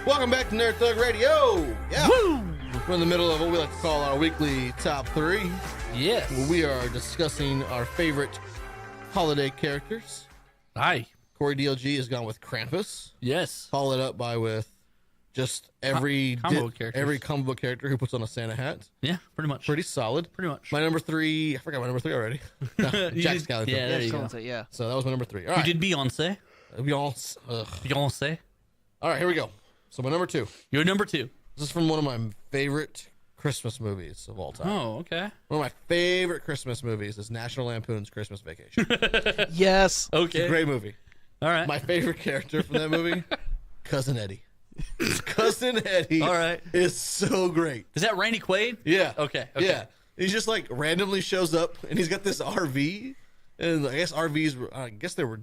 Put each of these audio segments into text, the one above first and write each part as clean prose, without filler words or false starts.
Welcome back to Nerd Thug Radio. Yeah. Woo! We're in the middle of what we like to call our weekly top three, Yes. where we are discussing our favorite holiday characters. Hi. Corey DLG has gone with Krampus. Yes. Followed up by with just every comic characters. every comic book character who puts on a Santa hat. Yeah, pretty much. Pretty solid. Pretty much. My number three, I forgot my number three already. No, You Jack did- Skellington. yeah, there you go. Skellington, yeah. So that was my number three. All You right. did Beyonce. Beyonce. All right, here we go. So my number two. You're number two. This is from one of my favorite Christmas movies of all time. Oh, okay. One of my favorite Christmas movies is National Lampoon's Christmas Vacation. Yes. It's Okay. a great movie. All right. My favorite character from that movie, Cousin Eddie. Cousin Eddie All right. is so great. Is that Randy Quaid? Yeah. Okay. Yeah. He just like randomly shows up and he's got this RV. And I guess there were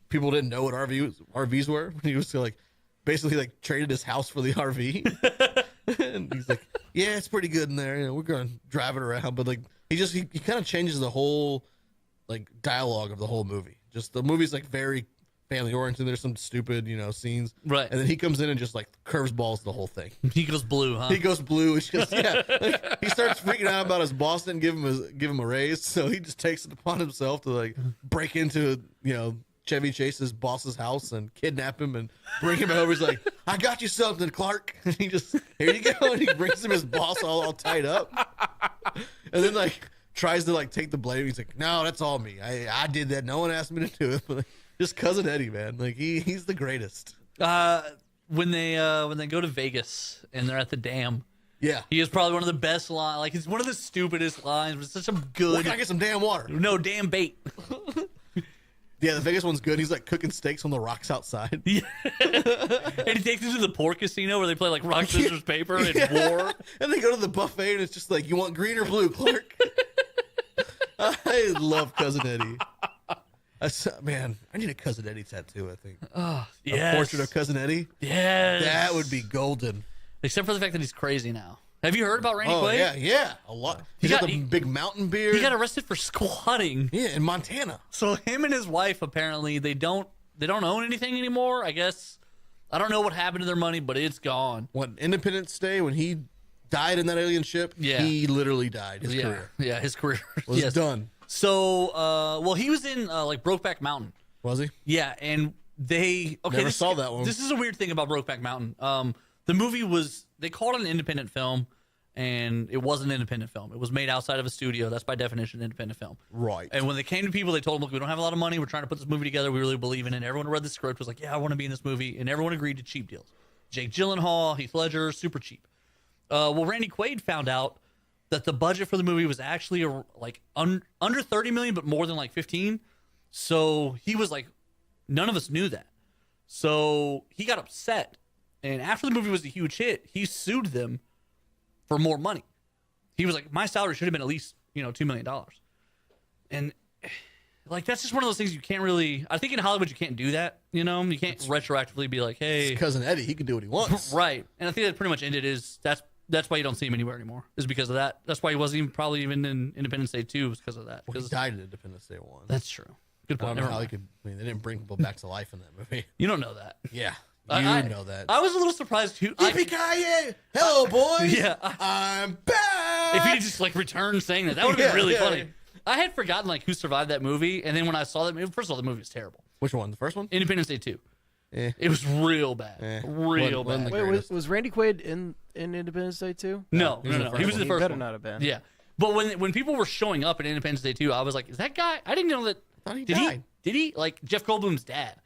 people didn't know what RVs were. He was like basically like traded his house for the RV. And he's like, yeah, it's pretty good in there. You know, we're going to drive it around. But like, he kind of changes the whole like dialogue of the whole movie. Just the movie's like very family oriented. There's some stupid, scenes. Right. And then he comes in and just like curves balls the whole thing. He goes blue, huh? He goes blue. It's just, yeah. Like, he starts freaking out about his boss didn't give him a raise. So he just takes it upon himself to like break into, Chevy Chase's boss's house and kidnap him and bring him over. He's like, I got you something, Clark. And he just, here you go. And he brings him his boss all tied up. And then like tries to like take the blame. He's like, no, that's all me. I did that. No one asked me to do it. But like, just Cousin Eddie, man. Like he's the greatest. When they go to Vegas and they're at the dam, Yeah. he is probably one of the best lines. Like, it's one of the stupidest lines, but it's such a good. Where can I get some damn water? No, damn bait. Yeah, the Vegas one's good. He's like cooking steaks on the rocks outside. Yeah. And he takes him to the pork casino where they play like rock, scissors, paper and war. And they go to the buffet and it's just like, you want green or blue, Clark? I love Cousin Eddie. Man, I need a Cousin Eddie tattoo, I think. Oh, A yes. portrait of Cousin Eddie? Yes. That would be golden. Except for the fact that he's crazy now. Have you heard about Randy Oh, Quaid? yeah. A lot. He's got the big mountain beard. He got arrested for squatting. Yeah, in Montana. So him and his wife apparently they don't own anything anymore. I guess I don't know what happened to their money, but it's gone. When Independence Day, when he died in that alien ship, Yeah. he literally died. His career Yeah, his career was yes. done. So, well, he was in like Brokeback Mountain. Was he? Yeah, and Never saw that one. This is a weird thing about Brokeback Mountain. The movie they called it an independent film, and it wasn't an independent film. It was made outside of a studio. That's by definition an independent film. Right. And when they came to people, they told them, look, we don't have a lot of money. We're trying to put this movie together. We really believe in it. And everyone who read the script was like, yeah, I want to be in this movie. And everyone agreed to cheap deals. Jake Gyllenhaal, Heath Ledger, super cheap. Well, Randy Quaid found out that the budget for the movie was actually under 30 million, but more than like 15. So he was like, none of us knew that. So he got upset. And after the movie was a huge hit, he sued them for more money. He was like, my salary should have been at least, $2 million. And like, that's just one of those things you can't really, I think in Hollywood, you can't do that. You can't retroactively be like, hey, It's Cousin Eddie. He can do what he wants. right. And I think that pretty much ended that's why you don't see him anywhere anymore, is because of that. That's why he wasn't probably even in Independence Day 2 was because of that. Well, he died in Independence Day 1. That's true. Good I point. don't know Never how mind. they didn't bring people back to life in that movie. You don't know that. Yeah. I know that. I was a little surprised too. Yippee-ki-yay! Hello, boys! Yeah. I'm back! If he just like returned saying that would have been really yeah. funny. I had forgotten like who survived that movie, and then when I saw that movie, first of all, the movie was terrible. Which one? The first one? Independence Day 2. Eh. It was real bad. Real Wasn't bad. the Wait, greatest. was Randy Quaid in Independence Day 2? No. he was in the He was in the He first better one. not have been. Yeah. But when people were showing up in Independence Day 2, I was like, is that guy? I didn't know that. Thought he did died. Did he? Like Jeff Goldblum's dad.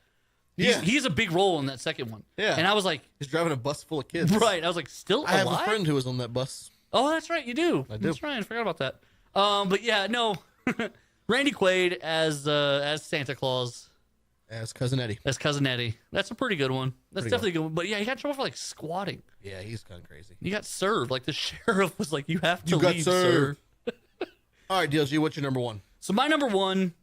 Yeah. He's a big role in that second one. Yeah. And I was like, He's driving a bus full of kids. right. I was like, still I alive? have a friend who was on that bus. Oh, that's right. You do. I do. That's right. I forgot about that. But yeah, no. Randy Quaid as Santa Claus, As Cousin Eddie. as Cousin Eddie. That's a pretty good one. That's Pretty definitely a good one. But yeah, he got in trouble for like squatting. Yeah, he's kind of crazy. He got served. Like the sheriff was like, you have to You got leave, served. sir. All right, DLG, what's your number one? So my number one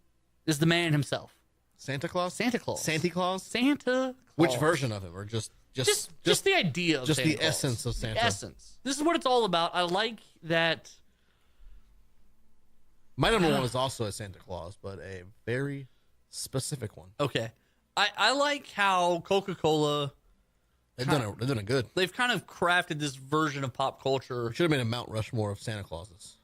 is the man himself. Santa Claus? Santa Claus. Santa Claus? Santa Claus. Which version of him? Or just the idea of just Santa the Claus. essence of Santa. The essence. This is what it's all about. I like that. My number one is also a Santa Claus, but a very specific one. Okay. I like how Coca-Cola They've done it good. They've kind of crafted this version of pop culture. Should have made a Mount Rushmore of Santa Clauses.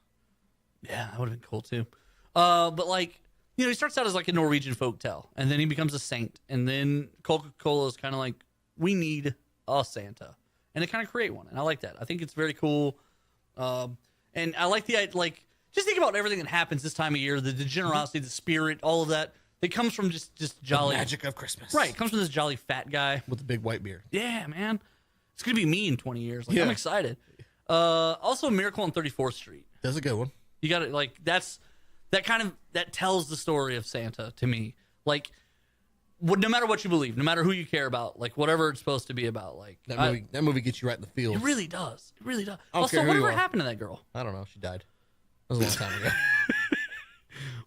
Yeah, that would have been cool too. But like, you know, he starts out as like a Norwegian folktale, and then he becomes a saint, and then Coca-Cola is kind of like, we need a Santa, and they kind of create one, and I like that. I think it's very cool, and I like like, just think about everything that happens this time of year, the generosity, the spirit, all of that. It comes from just jolly The magic of Christmas. right. It comes from this jolly fat guy With the big white beard. Yeah, man, it's gonna be me in 20 years. Like, Yeah. I'm excited. Also, Miracle on 34th Street. That's a good one. You got to like that tells the story of Santa to me. Like, no matter what you believe, no matter who you care about, like whatever it's supposed to be about, like That movie gets you right in the field. it really does. It really does. I don't Also, care who you whatever are. happened to that girl? I don't know. She died. That was a long time ago.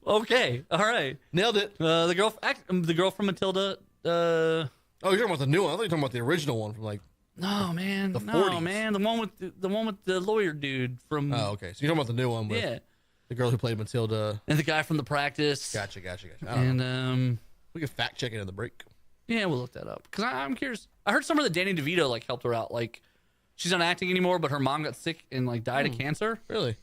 Okay, all right. Nailed it. The girl from Matilda. Oh, you're talking about the new one. I thought you were talking about the original one from like. No, man. The no, 40s. man. The one with the lawyer dude from. Oh, okay. So you're talking about the new one with Yeah, the girl who played Matilda. and the guy from The Practice. Gotcha. I don't know. And We can fact check it in the break. yeah, we'll look that up because I'm curious. I heard somewhere that Danny DeVito like helped her out. Like, she's not acting anymore, but her mom got sick and like died of cancer. Really?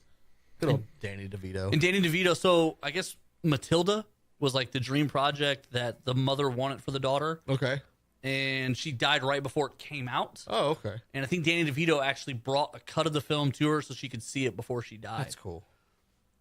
Good old Danny DeVito. And Danny DeVito. So I guess Matilda was like the dream project that the mother wanted for the daughter, Okay. and she died right before it came out. Oh, okay. And I think Danny DeVito actually brought a cut of the film to her so she could see it before she died. That's cool.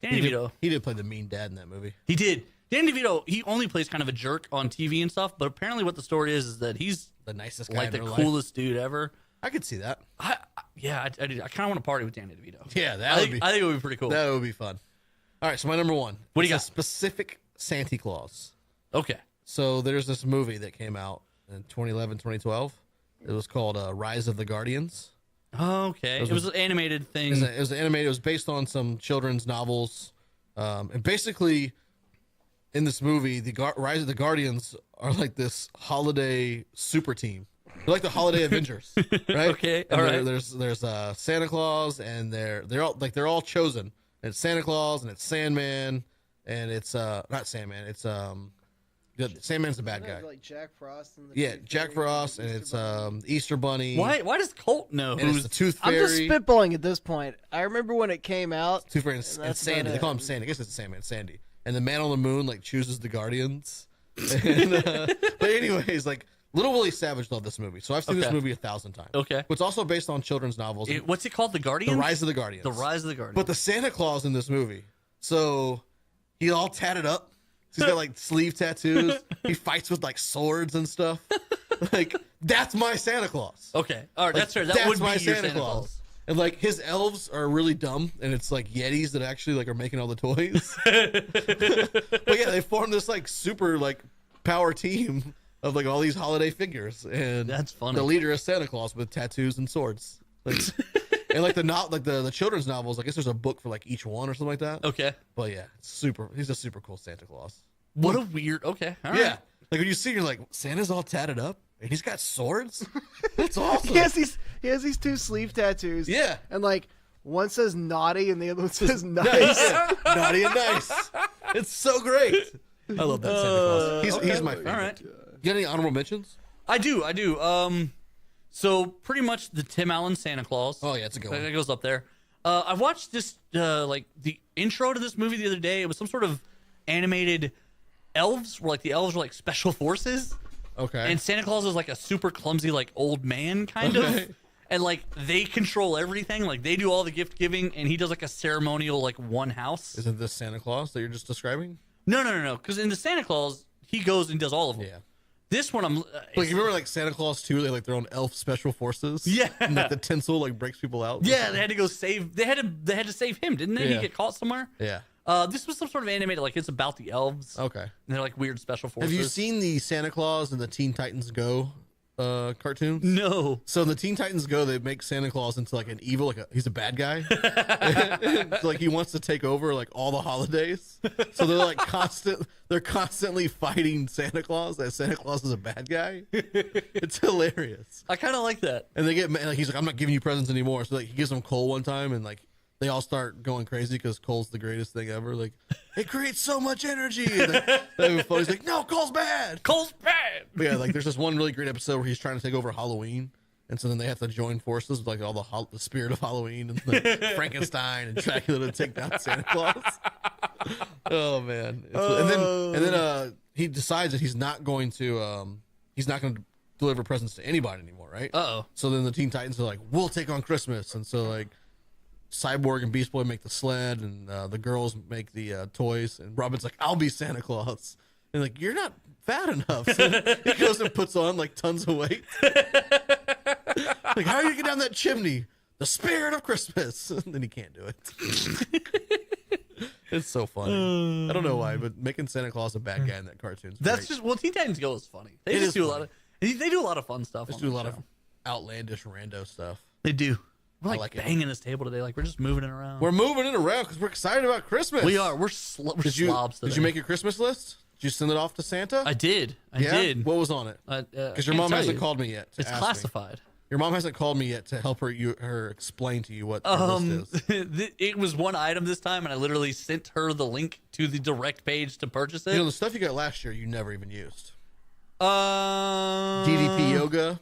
Danny DeVito. He did play the mean dad in that movie. He did. Danny DeVito, he only plays kind of a jerk on TV and stuff, but apparently what the story is that he's The nicest guy like in the real life. coolest dude ever. I could see that. I do. I kind of want to party with Danny DeVito. Yeah, that I would think, be. I think it would be pretty cool. That would be fun. All right, so my number one. What do you It's got? a specific Santa Claus. Okay. So there's this movie that came out in 2011, 2012. It was called Rise of the Guardians. Okay. It was an animated thing. It was animated. It was based on some children's novels. And basically, in this movie, the Rise of the Guardians are like this holiday super team. They're like the holiday Avengers, right? Okay, And all right. There's Santa Claus, and they're all chosen. And it's Santa Claus, and it's Sandman, and it's not Sandman. It's Sandman's the bad guy. Like Jack Frost and the Yeah, Tooth Jack Fairy Frost, and Easter it's Bunny. Easter Bunny. Why does Colt know And it's who's the Tooth I'm just Fairy. spitballing at this point. I remember when it came out. Tooth Fairy and that's Sandy. about They call him it. Sandy. I guess it's Sandman. Sandy. And the Man on the Moon like chooses the Guardians. And, but anyways, like Little Willie Savage loved this movie, so I've seen this Okay. movie 1,000 times. Okay. It's also based on children's novels. what's it called? The Guardians? The Rise of the Guardians. The Rise of the Guardians. But the Santa Claus in this movie, so he's all tatted up. He's got like sleeve tattoos. He fights with like swords and stuff. Like that's my Santa Claus. Okay. All right. Like, That's fair. That would be my your Santa Claus. And like his elves are really dumb, and it's like Yetis that actually like are making all the toys. But yeah, they formed this like super like power team of like all these holiday figures, and That's funny. The leader is Santa Claus with tattoos and swords. Like, and like the children's novels, I guess there's a book for like each one or something like that. Okay. But yeah, it's super. He's a super cool Santa Claus. What a weird. Okay. All right. Yeah, like when you see, you're like Santa's all tatted up and he's got swords. That's awesome. He has these two sleeve tattoos. Yeah. And like one says naughty and the other one says nice. Naughty and nice. It's so great. I love that Santa Claus. He's my favorite. All right. You got any honorable mentions? I do. So pretty much the Tim Allen Santa Claus. Oh yeah, it's a good That one. goes up there. I watched this, like the intro to this movie the other day. It was some sort of animated elves, where like the elves were like special forces, Okay. and Santa Claus is like a super clumsy like old man kind Okay. of, and like they control everything. Like they do all the gift giving, and he does like a ceremonial like one house. Isn't this Santa Claus that you're just describing? No. Because in the Santa Claus, he goes and does all of them. Yeah. This one, I'm Like you remember like Santa Claus 2, they like their own elf special forces? Yeah. And like the tinsel like breaks people out. yeah, they had to go save. They had to save him, didn't they? Yeah. He get caught somewhere. Yeah. This was some sort of animated, like it's about the elves. Okay. And they're like weird special forces. Have you seen the Santa Claus and the Teen Titans Go cartoons? No. So in the Teen Titans Go, they make Santa Claus into like an evil, he's a bad guy. So, like he wants to take over like all the holidays. So they're like they're constantly fighting Santa Claus. That Santa Claus is a bad guy. It's hilarious. I kind of like that. And they get like he's like, I'm not giving you presents anymore. So like he gives them Cole one time, and like they all start going crazy because Cole's the greatest thing ever. Like it creates so much energy. And he's like, no, Cole's bad. Cole's bad. But yeah, like there's this one really great episode where he's trying to take over Halloween, And so then they have to join forces with like all the spirit of Halloween and like Frankenstein and Dracula to take down Santa Claus. Oh man! And then he decides that he's not going to deliver presents to anybody anymore, right? Uh-oh. So then the Teen Titans are like, we'll take on Christmas, and so like Cyborg and Beast Boy make the sled, and the girls make the toys, and Robin's like, I'll be Santa Claus, and like, you're not fat enough. So he goes and puts on like tons of weight. Like, how are you gonna get down that chimney? The spirit of Christmas. And then he can't do it. It's so funny. I don't know why, but making Santa Claus a bad guy in that cartoon's That's great. just, well, Teen Titans Go is funny. They It just is do a funny. lot of, they do a lot of fun stuff. Let's on do a the lot show. of outlandish rando stuff. They do. We're like, like it. banging this table today. Like, we're just moving it around. We're moving it around because we're excited about Christmas. We are. We're slobs today. Did you make your Christmas list? Did you send it off to Santa? I did. I did. What was on it? Because your mom hasn't called me yet. It's classified. Your mom hasn't called me yet to help her explain to you what her list is. It was one item this time, and I literally sent her the link to the direct page to purchase it. You know, the stuff you got last year, you never even used. DDP DDP yoga.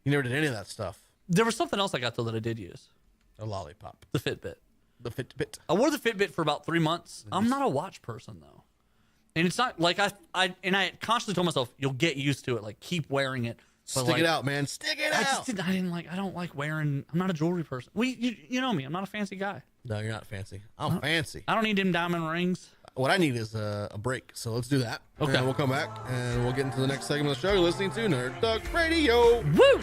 You never did any of that stuff. There was something else I got though that I did use. A lollipop. The Fitbit. The Fitbit. I wore the Fitbit for about 3 months. I'm not a watch person though, and it's not like I constantly told myself you'll get used to it. Like keep wearing it. But Stick it out, man. Stick it out. I don't like wearing. I'm not a jewelry person. You know me. I'm not a fancy guy. No, you're not fancy. I'm fancy. I don't need them diamond rings. What I need is a break. So let's do that. Okay. And we'll come back and we'll get into the next segment of the show. You're listening to Nerd Thug Radio. Woo!